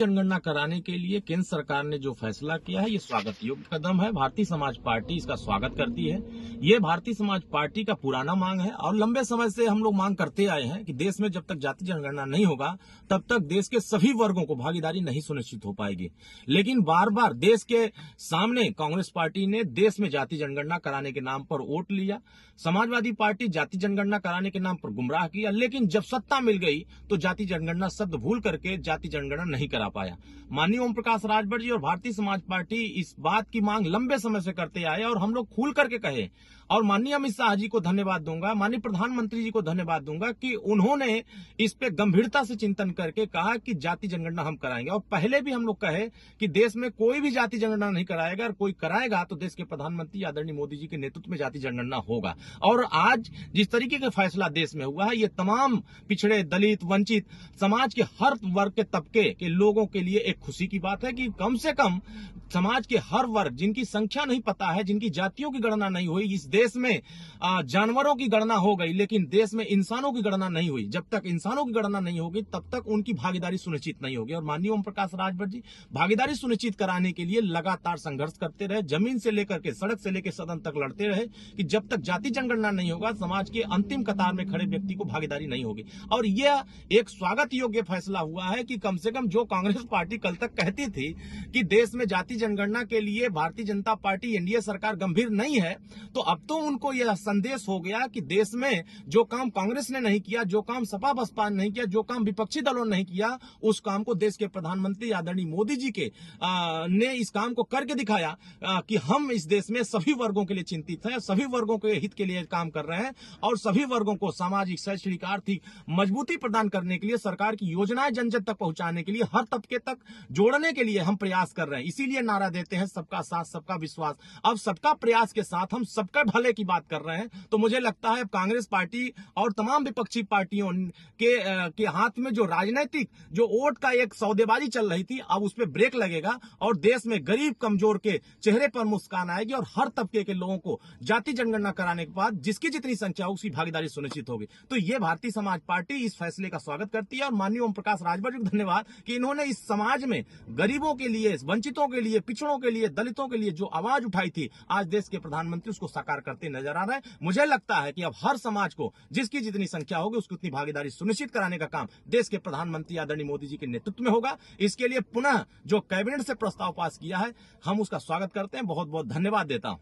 जनगणना कराने के लिए केंद्र सरकार ने जो फैसला किया है, ये स्वागत योग्य कदम है। भारतीय समाज पार्टी इसका स्वागत करती है। ये भारतीय समाज पार्टी का पुराना मांग है और लंबे समय से हम लोग मांग करते आए हैं कि देश में जब तक जाति जनगणना नहीं होगा, तब तक देश के सभी वर्गों को भागीदारी नहीं सुनिश्चित हो पाएगी। लेकिन बार बार देश के सामने कांग्रेस पार्टी ने देश में जाति जनगणना कराने के नाम पर वोट लिया, समाजवादी पार्टी जाति जनगणना कराने के नाम पर गुमराह किया, लेकिन जब सत्ता मिल गई तो जाति जनगणना शब्द भूल करके जाति जनगणना नहीं करा पाया। माननीय ओम प्रकाश राजभर जी और भारतीय समाज पार्टी इस बात की मांग लंबे समय से करते आए और हम लोग खुल करके कहे, और माननीय अमित शाह जी को धन्यवाद दूंगा, माननीय प्रधानमंत्री जी को धन्यवाद दूंगा कि उन्होंने इस पे गंभीरता से चिंतन करके कहा कि जाति जनगणना हम कराएंगे। और पहले भी हम लोग कहे कि देश में कोई भी जाति जनगणना नहीं कराएगा, और कोई कराएगा तो देश के प्रधानमंत्री आदरणीय मोदी जी के नेतृत्व में जाति जनगणना होगा। और आज जिस तरीके का फैसला देश में हुआ है, ये तमाम पिछड़े, दलित, वंचित समाज के हर वर्ग के तबके के लोगों के लिए एक खुशी की बात है कि कम से कम समाज के हर वर्ग, जिनकी संख्या नहीं पता है, जिनकी जातियों की गणना नहीं हुई, इस देश में जानवरों की गणना हो गई लेकिन देश में इंसानों की गणना नहीं हुई। जब तक इंसानों की गणना नहीं होगी तब तक उनकी भागीदारी सुनिश्चित नहीं होगी। और माननीय ओम प्रकाश राजभर जी भागीदारी सुनिश्चित कराने के लिए लगातार संघर्ष करते रहे, जमीन से लेकर के सड़क से लेकर सदन तक लड़ते रहे कि जब तक जाति जनगणना नहीं होगा समाज के अंतिम कतार में खड़े व्यक्ति को भागीदारी नहीं होगी। और यह एक स्वागत योग्य फैसला हुआ है कि कम से कम जो कांग्रेस पार्टी कल तक कहती थी कि देश में जाति जनगणना के लिए भारतीय जनता पार्टी, एनडीए सरकार गंभीर नहीं है, तो अब तो उनको यह संदेश हो गया कि देश में जो काम कांग्रेस ने नहीं किया, जो काम सपा बसपा ने नहीं किया, जो काम विपक्षी दलों ने नहीं किया, उस काम को देश के प्रधानमंत्री आदरणीय मोदी जी के ने इस काम को करके दिखाया कि हम इस देश में सभी वर्गों के लिए चिंतित हैं, सभी वर्गों के हित के लिए काम कर रहे हैं और सभी वर्गों को सामाजिक, शैक्षणिक, आर्थिक मजबूती प्रदान करने के लिए, सरकार की योजनाएं जन जन तक पहुंचाने के लिए, हर तबके तक जोड़ने के लिए हम प्रयास कर रहे हैं। इसीलिए नारा देते हैं सबका साथ, सबका विश्वास। अब सबका प्रयास के साथ हम सबका भले की बात कर रहे हैं, तो मुझे लगता है कांग्रेस पार्टी और तमाम विपक्षी पार्टियों के हाथ में जो राजनीतिक जो वोट का एक सौदेबाजी चल रही थी, अब उस पर ब्रेक लगेगा और देश में गरीब कमजोर के चेहरे पर मुस्कान आएगी और हर तबके के लोगों को जाति जनगणना कराने के बाद जिसकी जितनी संख्या हो उसकी भागीदारी सुनिश्चित होगी। तो ये भारतीय समाज पार्टी इस फैसले का स्वागत करती है और माननीय ओम प्रकाश राजभर जी को धन्यवाद कि इन्होंने इस समाज में गरीबों के लिए, वंचितों के लिए, पिछड़ों के लिए, दलितों के लिए जो आवाज उठाई थी, आज देश के प्रधानमंत्री उसको साकार करते नजर आ रहे हैं। मुझे लगता है कि अब हर समाज को जिसकी जितनी संख्या होगी उसकी उतनी भागीदारी सुनिश्चित कराने का काम देश के प्रधानमंत्री आदरणीय मोदी जी के नेतृत्व में होगा। इसके लिए पुनः जो कैबिनेट से प्रस्ताव पास किया है, हम उसका स्वागत करते हैं। बहुत बहुत धन्यवाद देता हूं।